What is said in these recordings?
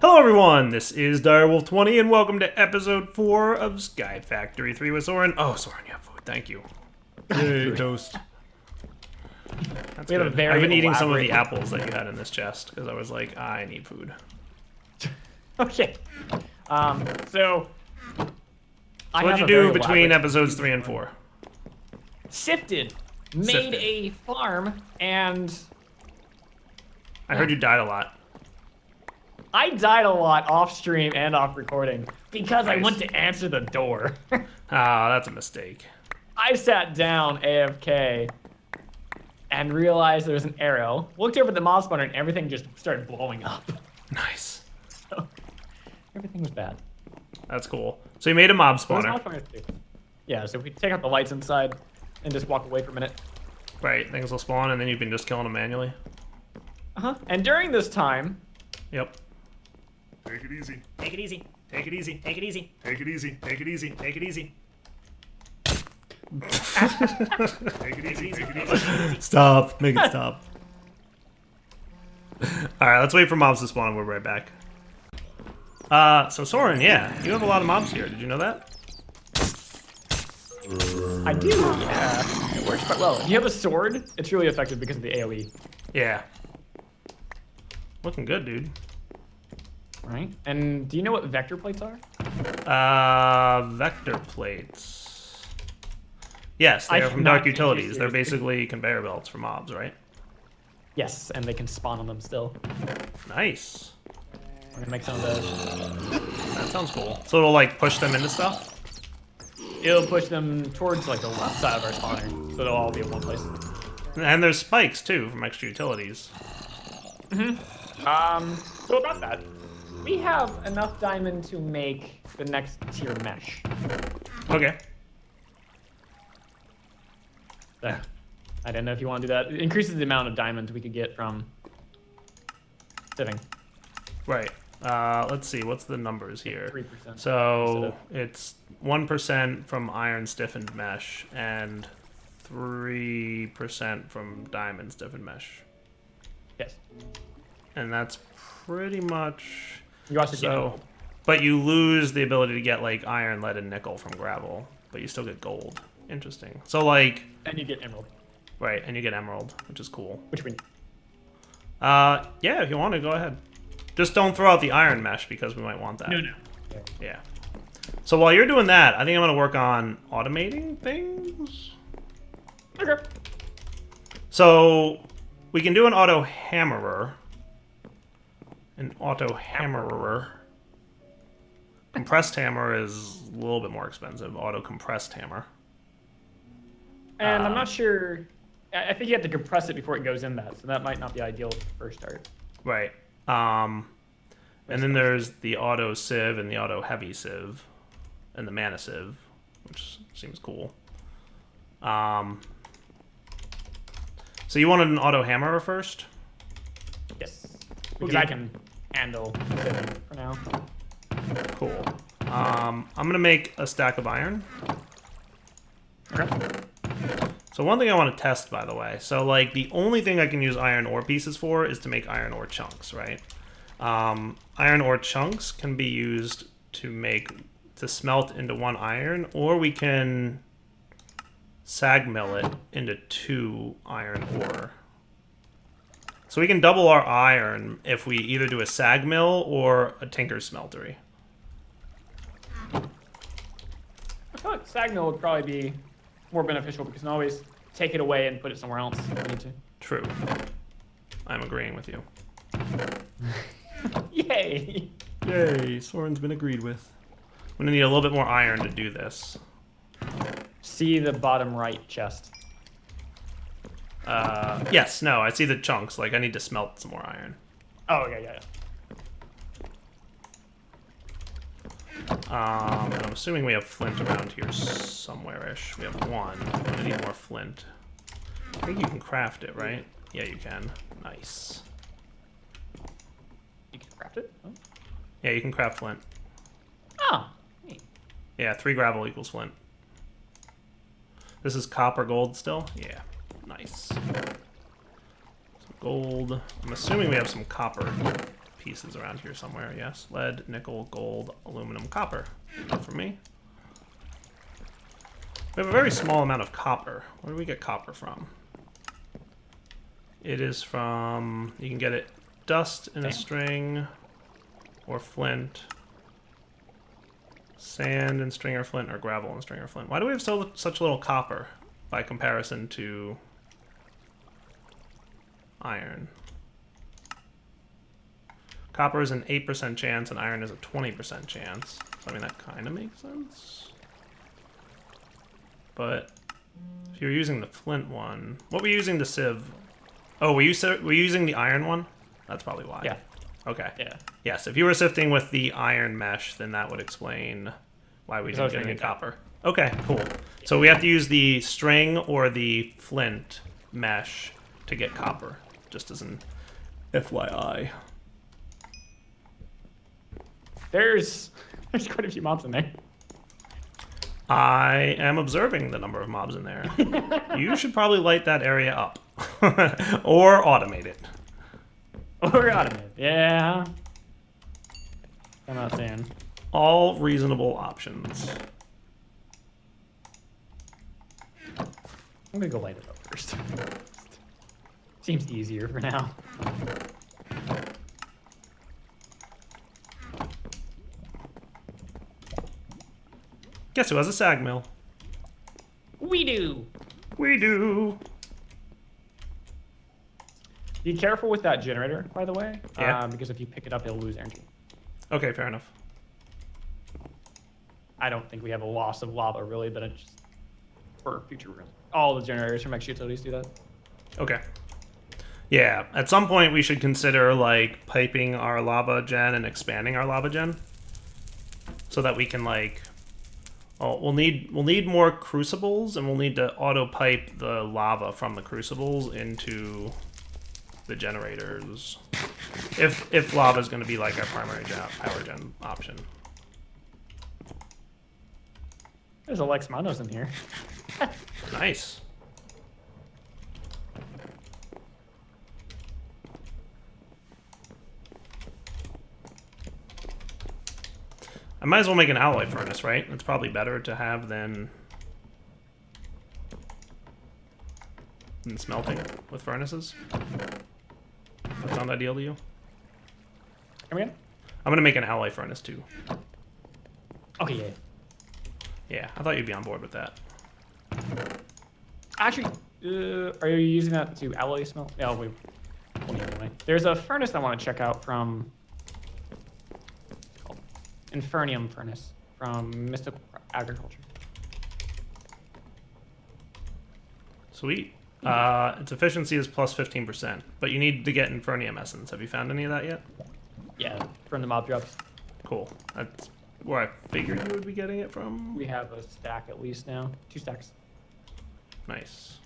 Hello everyone, this is Direwolf20 and welcome to episode 4 of Sky Factory 3 with Soaryn. Oh, Soaryn, you have food, thank you. Yay, toast. That's we have good. a very I've been eating some of the elaborate- apples that you had in this chest, because I was like, I need food. Okay. So What'd you do between episodes 3 and 4? Sifted. Made Sifted. a farm, and I heard you died a lot. I died a lot off stream and off recording because I Nice. went to answer the door. Ah, that's a mistake. I sat down AFK and realized there was an arrow. Looked over at the mob spawner and everything just started blowing up. Nice. So everything was bad. That's cool. So you made a mob What was spawner. mob spawner do? Yeah, so if we take out the lights inside and just walk away for a minute. Right, things will spawn and then you can just kill them manually. Uh-huh. And during this time... Yep. Take it easy. Take it easy. Take it easy. Take it easy. Take it easy. Take it easy. Take it easy. Take it easy. Take it easy. Stop. Make it stop. Alright, let's wait for mobs to spawn and we're right back. So Soaryn, yeah, you have a lot of mobs here. Did you know that? I do, yeah. It works quite well. If you have a sword, it's really effective because of the AoE. Yeah. Looking good, dude. Right? And do you know what vector plates are? Vector plates. Yes, they I are from cannot Dark take you Utilities. They're seriously. basically conveyor belts for mobs, right? Yes, and they can spawn on them still. Nice. We're gonna make some of those. That sounds cool. So it'll like push them into stuff? It'll push them towards like the left side of our spawner, so they'll all be in one place. And there's spikes too from extra utilities. So about that, we have enough diamond to make the next tier mesh. Okay. There. I didn't know if you want to do that. It increases the amount of diamonds we could get from sitting. Right. Let's see. What's the numbers here? 3%. So it's 1% from iron stiffened mesh and 3% from diamond stiffened mesh. Yes. And that's pretty much You also get so. gold. But you lose the ability to get like iron, lead, and nickel from gravel, but you still get gold. Interesting. So like, And you get emerald, right, and you get emerald, which is cool. which we need. Yeah, if you want to, go ahead. Just don't throw out the iron mesh because we might want that. No. Yeah. So while you're doing that, I think I'm going to work on automating things. Okay. So we can do an auto hammerer. An auto hammerer. Compressed hammer is a little bit more expensive. Auto compressed hammer. And I'm not sure. I think you have to compress it before it goes in that, so that might not be ideal for first start. Right. And then there's the auto sieve and the auto heavy sieve and the mana sieve, which seems cool. So you wanted an auto hammerer first? Yes. Because Okay. I can handle it for now. Cool. I'm gonna make a stack of iron. Okay. So one thing I want to test, by the way, so like the only thing I can use iron ore pieces for is to make iron ore chunks, right? Iron ore chunks can be used to smelt into one iron, or we can sag mill it into 2 iron ore. So we can double our iron if we either do a sag mill or a tinker's smeltery. I feel like sag mill would probably be more beneficial because you can always take it away and put it somewhere else if you need to. True. I'm agreeing with you. Yay! Yay, Soaryn's been agreed with. I'm gonna need a little bit more iron to do this. See the bottom right chest. Yes, no, I see the chunks. Like, I need to smelt some more iron. Oh, yeah. And I'm assuming we have flint around here somewhere-ish. We have 1. I'm gonna need more flint. I think you can craft it, right? Yeah, you can. Nice. You can craft it? Oh. Yeah, you can craft flint. Oh. Neat. Yeah, 3 gravel equals flint. This is copper gold still? Yeah. Nice. Some gold. I'm assuming we have some copper pieces around here somewhere. Yes, lead, nickel, gold, aluminum, copper. Enough for me. We have a very small amount of copper. Where do we get copper from? It is from... You can get it dust in a string, or flint, sand and string or flint, or gravel and string or flint. Why do we have such little copper by comparison to iron? Copper is an 8% chance and iron is a 20% chance. So, I mean, that kind of makes sense. But if you're using the flint one... What were you using the sieve? Oh, were you using the iron one? That's probably why. Yeah. Okay. Yeah. Yes, if you were sifting with the iron mesh, then that would explain why we didn't get any copper. Okay, cool. So we have to use the string or the flint mesh to get copper, just as an FYI. There's quite a few mobs in there. I am observing the number of mobs in there. You should probably light that area up. Or automate it. Or automate. Yeah. I'm not saying. All reasonable options. I'm gonna go light it up first. Seems easier for now. Guess who has a sag mill? We do. We do. Be careful with that generator, by the way. Yeah. Because if you pick it up, it'll lose energy. Okay, fair enough. I don't think we have a loss of lava, really, but it's just for future rooms. All the generators from extra utilities do that. Okay. Yeah, at some point we should consider, like, piping our lava gen and expanding our lava gen. So that we can, like... Oh, we'll need more crucibles, and we'll need to auto-pipe the lava from the crucibles into the generators. If lava is going to be, like, our primary power gen option. There's a Lex Monos in here. Nice. I might as well make an alloy furnace, right? It's probably better to have than smelting with furnaces. Does that sound ideal to you? Come again? I'm gonna make an alloy furnace too. Okay, yeah. Yeah, I thought you'd be on board with that. Actually, are you using that to alloy smelt? Yeah, we will need it anyway. There's a furnace I want to check out from... What's it called? Infernium furnace from Mystical Agriculture. Sweet. Its efficiency is plus 15%, but you need to get Infernium Essence. Have you found any of that yet? Yeah, from the mob drops. Cool. That's where I figured you would be getting it from. We have a stack at least now. 2 stacks. Nice.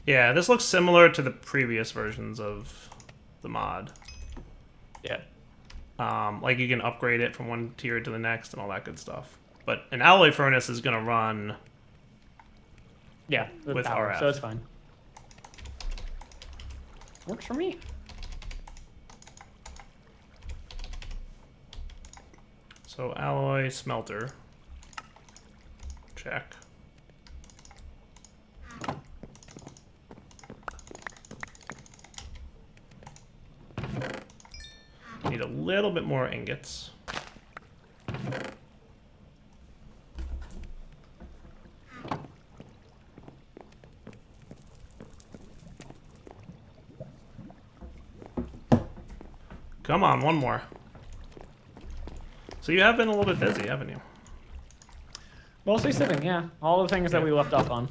Yeah, this looks similar to the previous versions of the mod. Yeah. Like you can upgrade it from one tier to the next and all that good stuff. But an alloy furnace is going to run... Yeah, with power, RF. so it's fine. Works for me. So alloy smelter. Check. Need a little bit more ingots. Come on, one more. So you have been a little bit busy, haven't you? Mostly sitting, yeah. All the things that we left off on.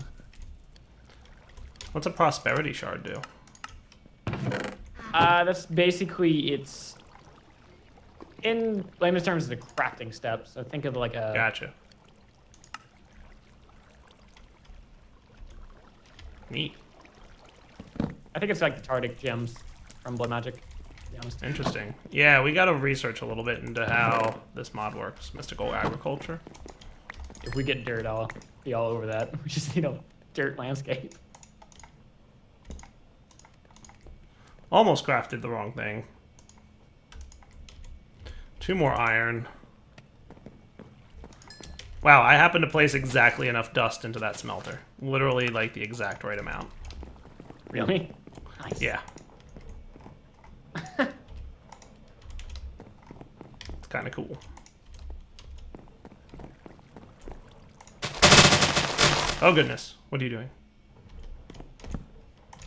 What's a prosperity shard do? That's basically, it's... In layman's terms, it's a crafting step. So think of like a... Gotcha. Neat. I think it's like the Tardic gems from Blood Magic, to be honest. Interesting. Yeah, we gotta research a little bit into how this mod works. Mystical agriculture. If we get dirt, I'll be all over that. We just need a dirt landscape. Almost crafted the wrong thing. 2 more iron. Wow, I happen to place exactly enough dust into that smelter. Literally, like, the exact right amount. Really? Nice. Yeah. It's kind of cool. Oh, goodness. What are you doing?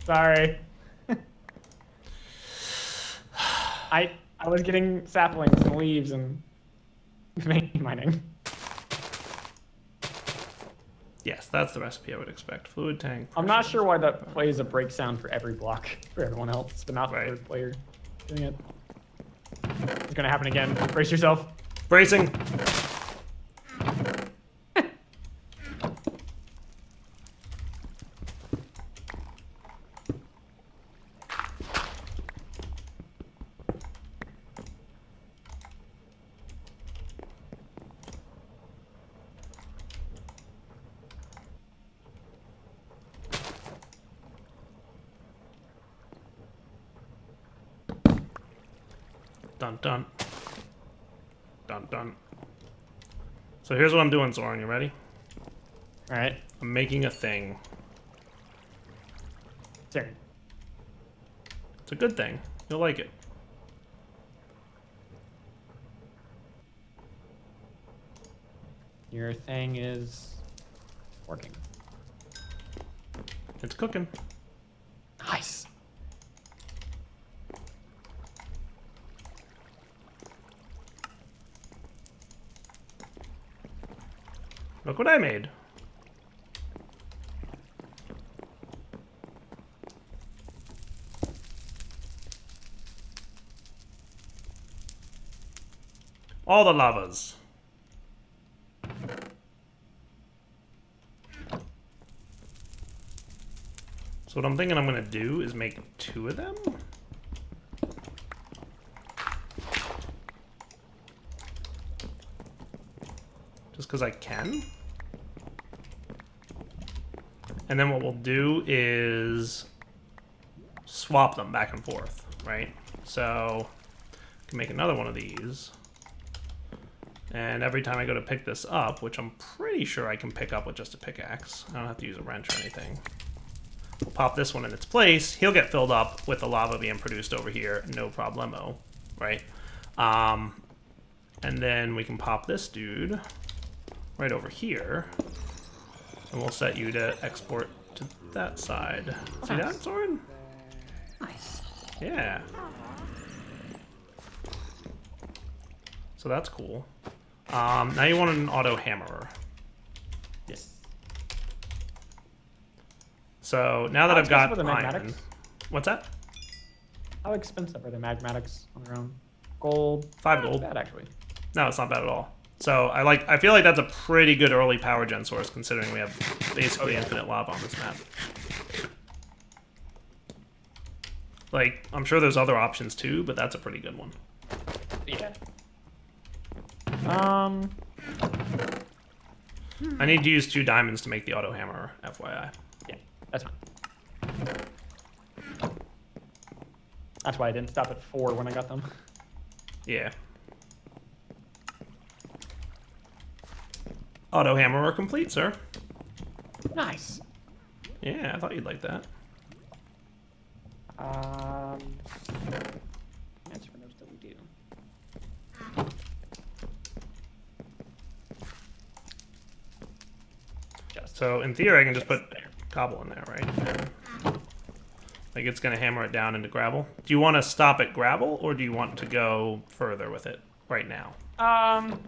Sorry. I was getting saplings and leaves and mining. Yes, that's the recipe I would expect. Fluid tank. I'm not sure why that plays a break sound for every block for everyone else, but not the Right. third player doing it. It's gonna happen again. Brace yourself. Bracing. Dun dun. Dun dun. So here's what I'm doing, Soaryn. You ready? All right. I'm making a thing. Sure. It's a good thing. You'll like it. Your thing is working. It's cooking. Nice. Look what I made. All the lavas. So what I'm thinking I'm gonna do is make 2 of them. Just because I can. And then what we'll do is swap them back and forth, right? So I can make another one of these. And every time I go to pick this up, which I'm pretty sure I can pick up with just a pickaxe, I don't have to use a wrench or anything. We'll pop this one in its place. He'll get filled up with the lava being produced over here, no problemo, right? And then we can pop this dude right over here. And we'll set you to export to that side. See that, Soaryn? Nice. Yeah. So that's cool. Now you want an auto hammerer. Yes. So now that How I've got expensive are the iron, magmatics? what's that? How expensive are the magmatics on their own? Gold. 5 Not gold. bad actually. No, it's not bad at all. So I feel like that's a pretty good early power gen source considering we have basically infinite lava on this map. Like, I'm sure there's other options too, but that's a pretty good one. Yeah. I need to use 2 diamonds to make the auto hammer, FYI. Yeah, that's fine. That's why I didn't stop at 4 when I got them. Yeah. Auto hammerer complete, sir. Nice. Yeah, I thought you'd like that. That's for those that we do. Just So in theory, I can just put cobble in there, right? Like it's gonna hammer it down into gravel. Do you want to stop at gravel, or do you want to go further with it right now? I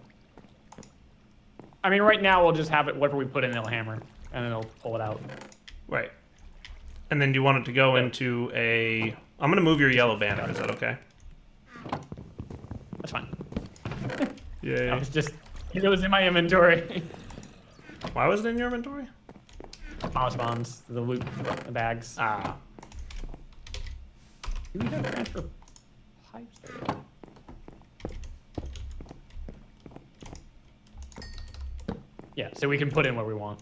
mean, right now we'll just have it. Whatever we put in, it'll hammer, and it'll pull it out. Right. And then do you want it to go into a... I'm gonna move your yellow banner. Is that okay? That's fine. Yeah. It's just it was in my inventory. Why was it in your inventory? Mouse bombs, the loot, the bags. Ah. Do we have transfer pipes there? Yeah, so we can put in what we want.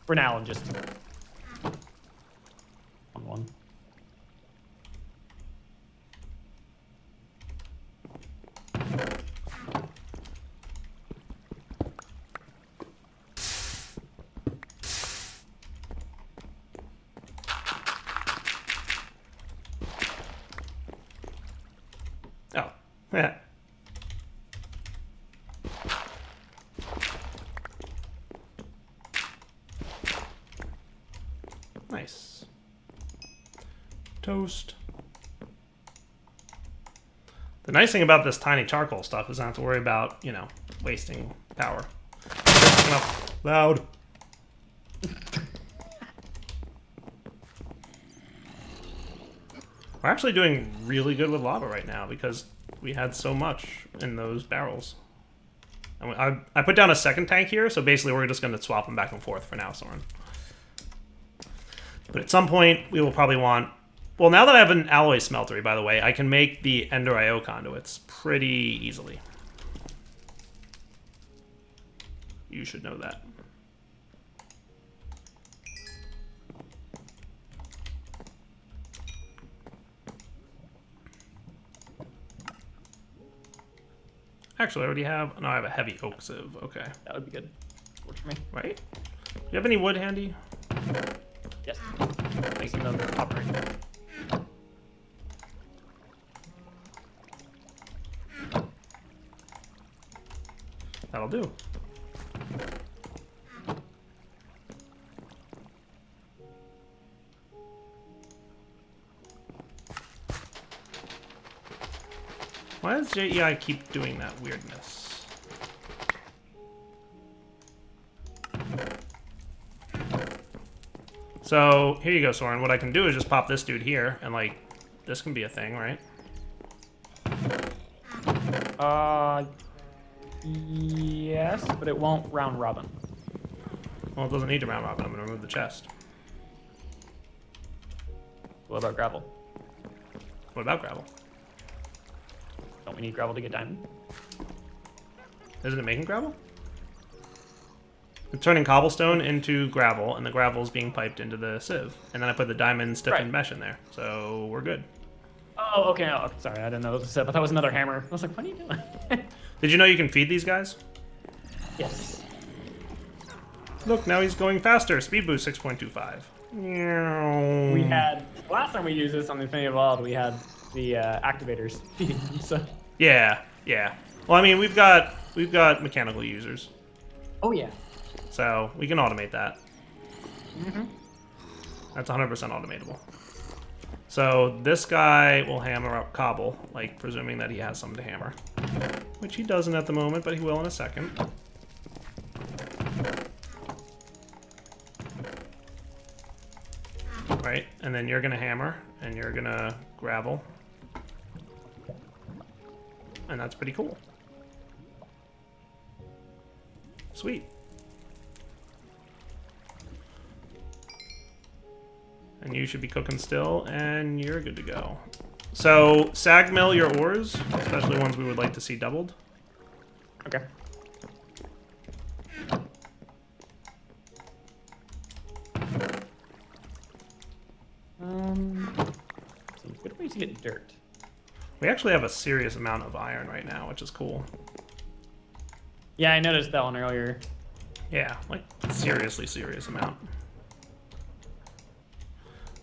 For now, I'm just on one. Yeah. Nice. Toast. The nice thing about this tiny charcoal stuff is I don't have to worry about, you know, wasting power. Loud. We're actually doing really good with lava right now because we had so much in those barrels. And I put down a second tank here, so basically we're just going to swap them back and forth for now, Soaryn. But at some point, we will probably want... Well, now that I have an alloy smeltery, by the way, I can make the Ender IO conduits pretty easily. You should know that. Actually, I already have... No, I have a heavy oak sieve. Okay. That would be good. Works for me. Right? Do you have any wood handy? Yes. Making them operate. That'll do. Why does JEI keep doing that weirdness? So, here you go, Soaryn. What I can do is just pop this dude here, and, like, this can be a thing, right? Yes, but it won't round robin. Well, it doesn't need to round robin. I'm going to remove the chest. What about gravel? What about gravel? Don't we need gravel to get diamond? Isn't it making gravel? It's turning cobblestone into gravel, and the gravel is being piped into the sieve. And then I put the diamond stiffened mesh in there, so we're good. Oh, okay. Oh, sorry, I didn't know it was a sieve. I thought it was another hammer. I was like, what are you doing? Did you know you can feed these guys? Yes. Look, now he's going faster. Speed boost 6.25. We had last time we used this on the Infinity Evolved, we had the activators feeding them. So. Yeah, yeah. Well, I mean, we've got mechanical users, Oh yeah. so we can automate that. Mm-hmm. That's 100% automatable. So this guy will hammer up cobble, like presuming that he has some to hammer, which he doesn't at the moment, but he will in a second. Right, and then you're gonna hammer, and you're gonna gravel. And that's pretty cool. Sweet. And you should be cooking still, and you're good to go. So, sag mill your ores, especially ones we would like to see doubled. Okay. Good way to get dirt. We actually have a serious amount of iron right now, which is cool. Yeah, I noticed that one earlier. Yeah, like seriously serious amount.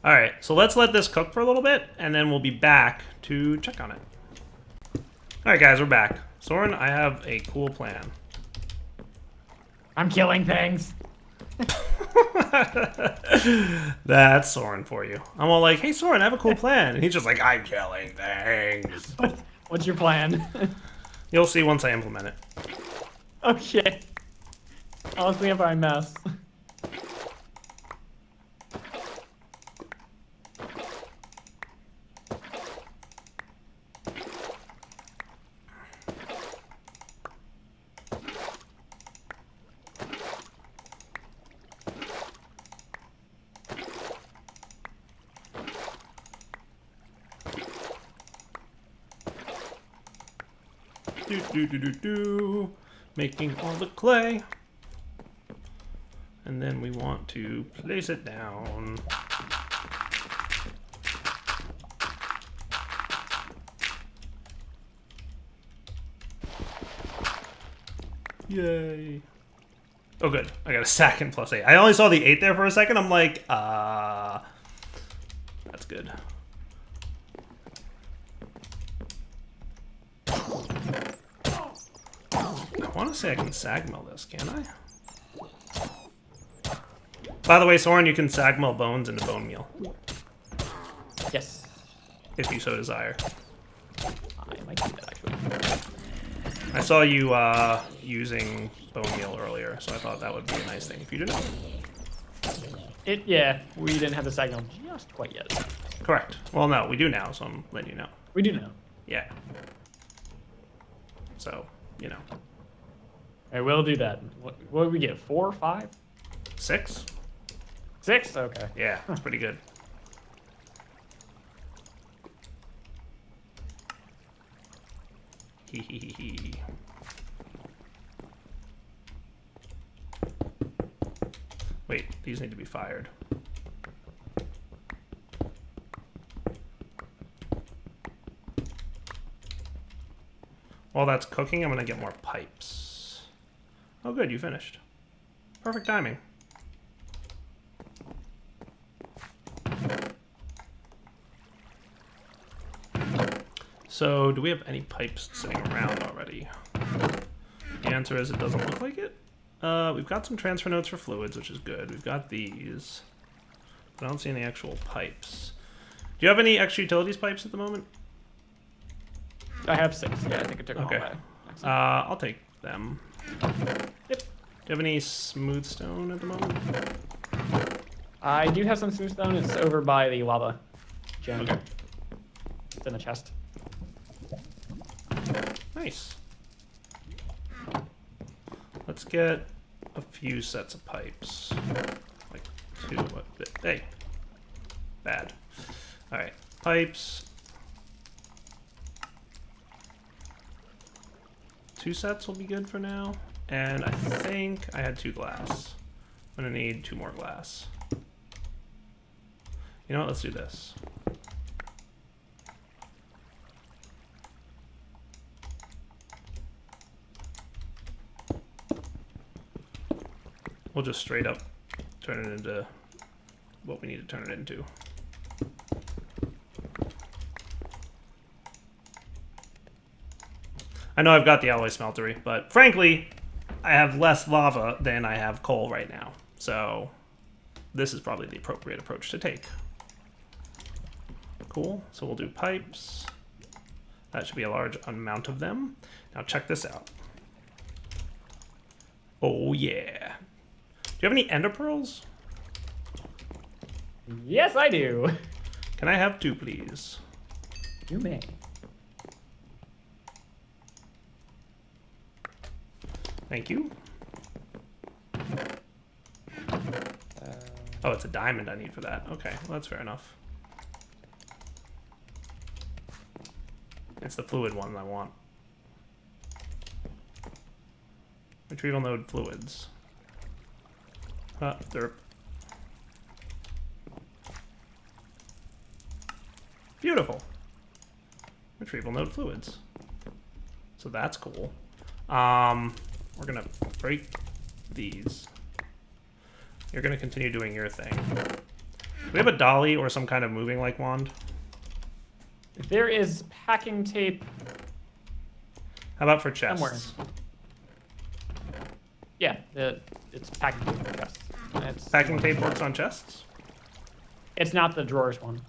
All right, so let's let this cook for a little bit, and then we'll be back to check on it. All right, guys, we're back. Soaryn, I have a cool plan. I'm killing things. That's Soaryn for you. I'm all like, hey, Soaryn, I have a cool plan. And he's just like, I'm killing things. What's your plan? You'll see once I implement it. Okay. I'll clean up our mess. Making all the clay. And then we want to place it down. Yay. Oh, good. I got a stack in +8. I only saw the 8 there for a second. I'm like, that's good. want to say I can sag mill this, can I? By the way, Soaryn, you can sag mill bones into bone meal. Yes. If you so desire. I might do that, actually. I saw you using bone meal earlier, so I thought that would be a nice thing for you to know. Yeah, we didn't have the signal just quite yet. Correct. Well, no, we do now, so I'm letting you know. We do know. Yeah. So, you know. I will do that. What did we get? 4, 5? 6? 6? Okay. Yeah, that's pretty good. Hee hee hee hee. Wait, these need to be fired. While that's cooking, I'm gonna get more pipes. Oh good, you finished. Perfect timing. So, do we have any pipes sitting around already? The answer is it doesn't look like it. We've got some transfer nodes for fluids, which is good. We've got these. But I don't see any actual pipes. Do you have any extra utilities pipes at the moment? I have 6. Yeah, I think I took them Okay. all back. I'll take them. Yep. Do you have any smooth stone at the moment? I do have some smooth stone. It's over by the lava gem. Okay. It's in the chest. Nice. Let's get a few sets of pipes. Like 2. Hey. Bad. Alright. Pipes. 2 sets will be good for now. And I think I had 2 glass. I'm gonna need 2 more glass. You know what? Let's do this. We'll just straight up turn it into what we need to turn it into. I know I've got the alloy smeltery, but frankly, I have less lava than I have coal right now. So this is probably the appropriate approach to take. Cool. So we'll do pipes. That should be a large amount of them. Now check this out. Oh yeah. Do you have any ender pearls? Yes, I do. Can I have 2, please? You may. Thank you. Oh, it's a diamond I need for that. Okay, well, that's fair enough. It's the fluid one I want. Retrieval node fluids. Derp. Beautiful. Retrieval node fluids. So that's cool. We're gonna break these. You're gonna continue doing your thing. Do we have a dolly or some kind of moving like wand? There is packing tape. How about for chests? Somewhere. Yeah, it's packing tape for chests. Packing tape works on chests? It's not the drawers one.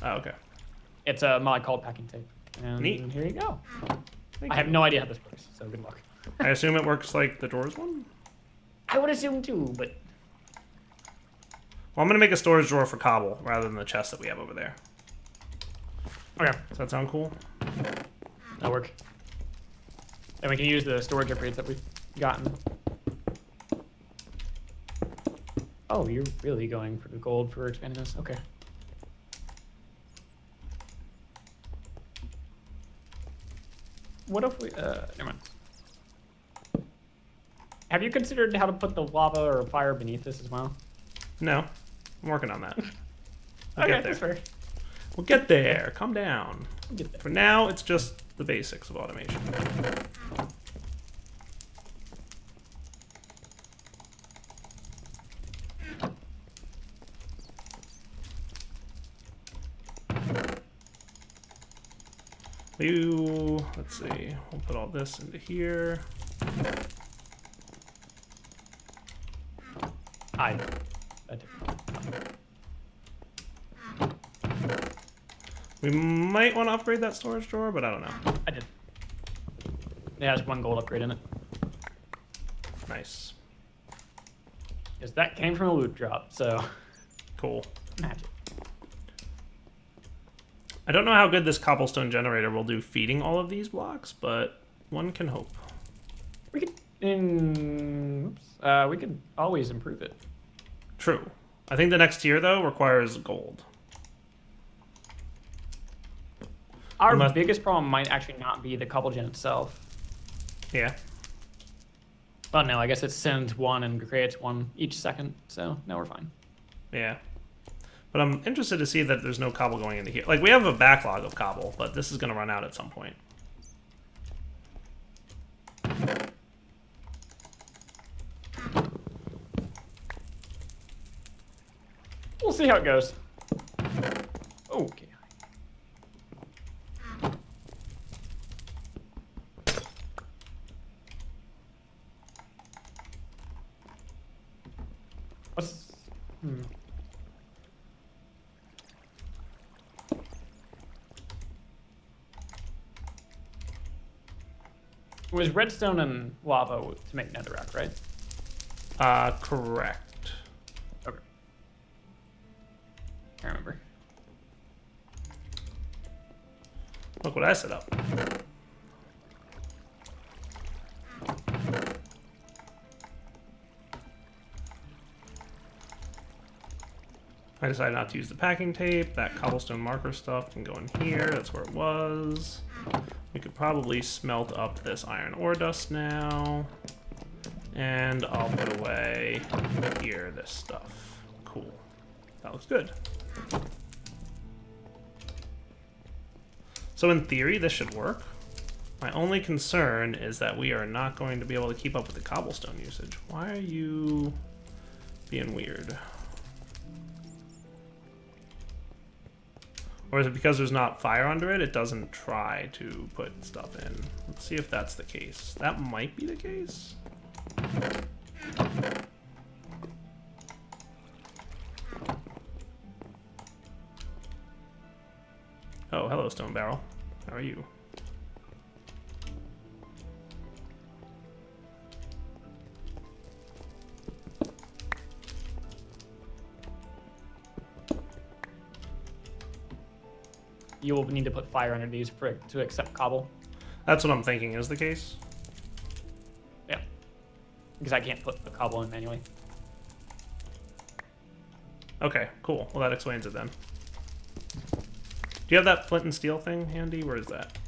Oh, okay. It's a mod called packing tape. And Neat. here you go. Thank I have you. no idea how this works, so good luck. I assume it works like the drawers one? I would assume too, but Well, I'm gonna make a storage drawer for cobble rather than the chest that we have over there. okay, Does that sound cool? that'll work. And we can use the storage upgrades that we've gotten. Oh, you're really going for the gold for expanding this? Okay. What if we, never mind. Have you considered how to put the lava or fire beneath this as well? No. I'm working on that. We'll Okay, get there. that's fair. We'll get there. Calm down. We'll get there. For now, it's just the basics of automation. Let's see. We'll put all this into here. I did. We might want to upgrade that storage drawer, but I don't know. I did. It has 1 gold upgrade in it. Nice. Because that came from a loot drop, so Cool. magic. I don't know how good this cobblestone generator will do feeding all of these blocks, but one can hope. We could we could always improve it. True. I think the next tier, though, requires gold. Our Unless- biggest problem might actually not be the cobble gen itself. Yeah. Well, no, I guess it sends 1 and creates 1 each second, so now we're fine. Yeah. But I'm interested to see that there's no cobble going into here. Like, we have a backlog of cobble, but this is going to run out at some point. We'll see how it goes. Okay. What's... It was redstone and lava to make netherrack, right? Correct. Okay. I remember. Look what I set up. I decided not to use the packing tape. That cobblestone marker stuff can go in here. That's where it was. We could probably smelt up this iron ore dust now. And I'll put away here this stuff. Cool. That looks good. So in theory, this should work. My only concern is that we are not going to be able to keep up with the cobblestone usage. Why are you being weird? Or is it because there's not fire under it, it doesn't try to put stuff in? Let's see if that's the case. That might be the case. Oh, hello, Stone Barrel. How are you? You will need to put fire under these to accept cobble. That's what I'm thinking is the case. Yeah. Because I can't put the cobble in manually. Okay, cool. Well, that explains it then. Do you have that flint and steel thing handy? Where is that?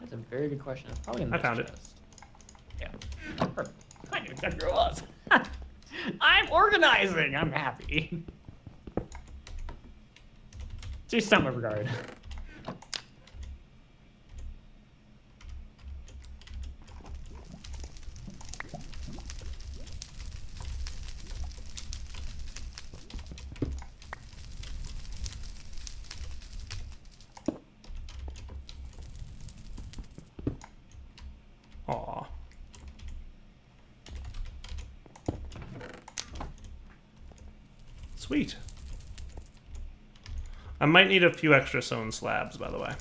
That's a very good question. It's probably in I this found it. chest. Yeah. Perfect. I knew exactly where it was. I'm organizing. I'm happy. To some regard. Aw. Sweet. I might need a few extra stone slabs, by the way.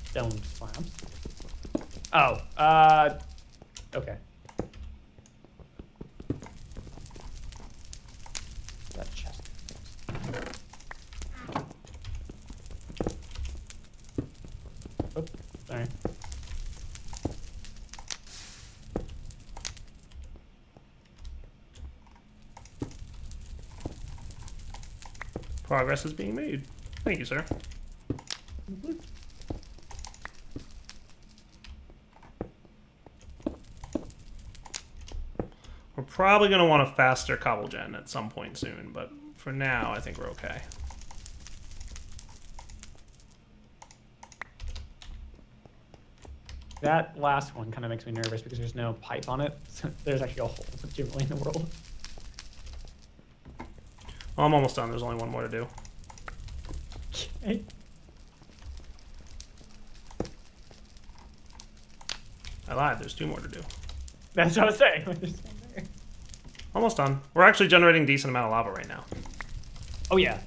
Stone slabs. Oh, okay. That chest. Oops, sorry. Progress is being made. Thank you, sir. We're probably going to want a faster cobble gen at some point soon, but for now, I think we're okay. That last one kind of makes me nervous because there's no pipe on it. So there's actually a hole legitimately in the world. Well, I'm almost done. There's only one more to do. Hey. I lied. There's 2 more to do. That's what I was saying. There's one there. Almost done. We're actually generating a decent amount of lava right now. Oh yeah.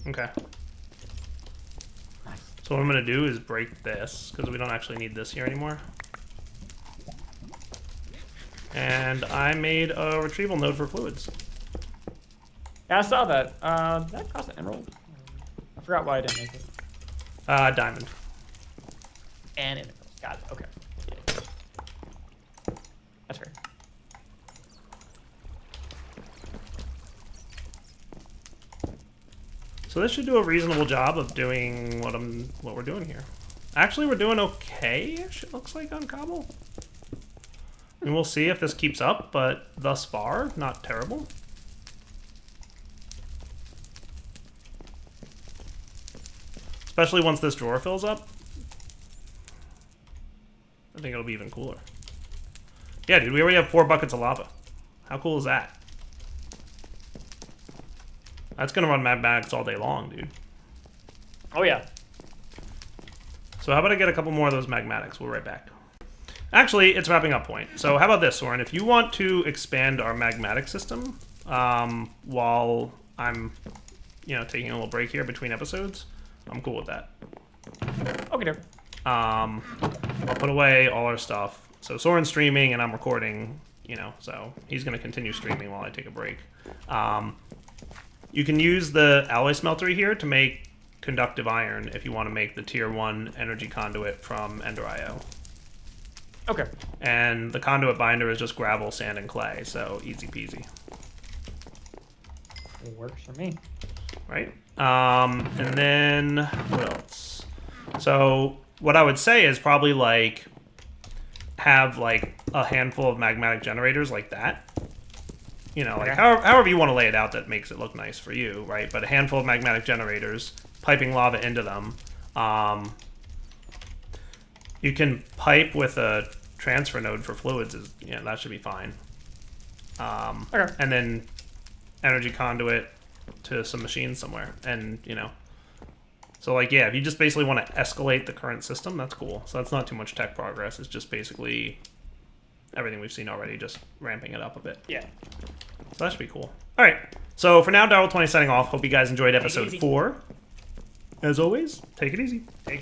Okay. Nice. So what I'm going to do is break this, because we don't actually need this here anymore. And I made a retrieval node for fluids. Yeah, I saw that. That cost an emerald. I forgot why I didn't make it. Diamond. And emeralds. Got it. Okay. That's fair. So this should do a reasonable job of doing what we're doing here. Actually, we're doing okay-ish, it looks like, on cobble. And we'll see if this keeps up, but thus far, not terrible. Especially once this drawer fills up. I think it'll be even cooler. Yeah, dude, we already have 4 buckets of lava. How cool is that? That's gonna run magmatics all day long, dude. Oh yeah. So how about I get a couple more of those magmatics? We'll be right back. Actually, it's wrapping up point. So how about this, Soaryn? If you want to expand our magmatic system while I'm, taking a little break here between episodes, I'm cool with that. Okay, there. I'll put away all our stuff. So Soaryn's streaming and I'm recording, so he's going to continue streaming while I take a break. You can use the alloy smeltery here to make conductive iron if you want to make the tier 1 energy conduit from Ender.io. Okay. And the conduit binder is just gravel, sand, and clay, so easy peasy. It works for me. Right? And then, what else? So, what I would say is probably, have, a handful of magmatic generators like that. Okay. However you want to lay it out that makes it look nice for you, right? But a handful of magmatic generators, piping lava into them. You can pipe with a transfer node for fluids. That should be fine. Okay. And then energy conduit to some machines somewhere. And, So, if you just basically want to escalate the current system, that's cool. So that's not too much tech progress. It's just basically everything we've seen already, just ramping it up a bit. Yeah. So that should be cool. All right. So for now, Darryl20 signing off. Hope you guys enjoyed episode 4. As always, take it easy.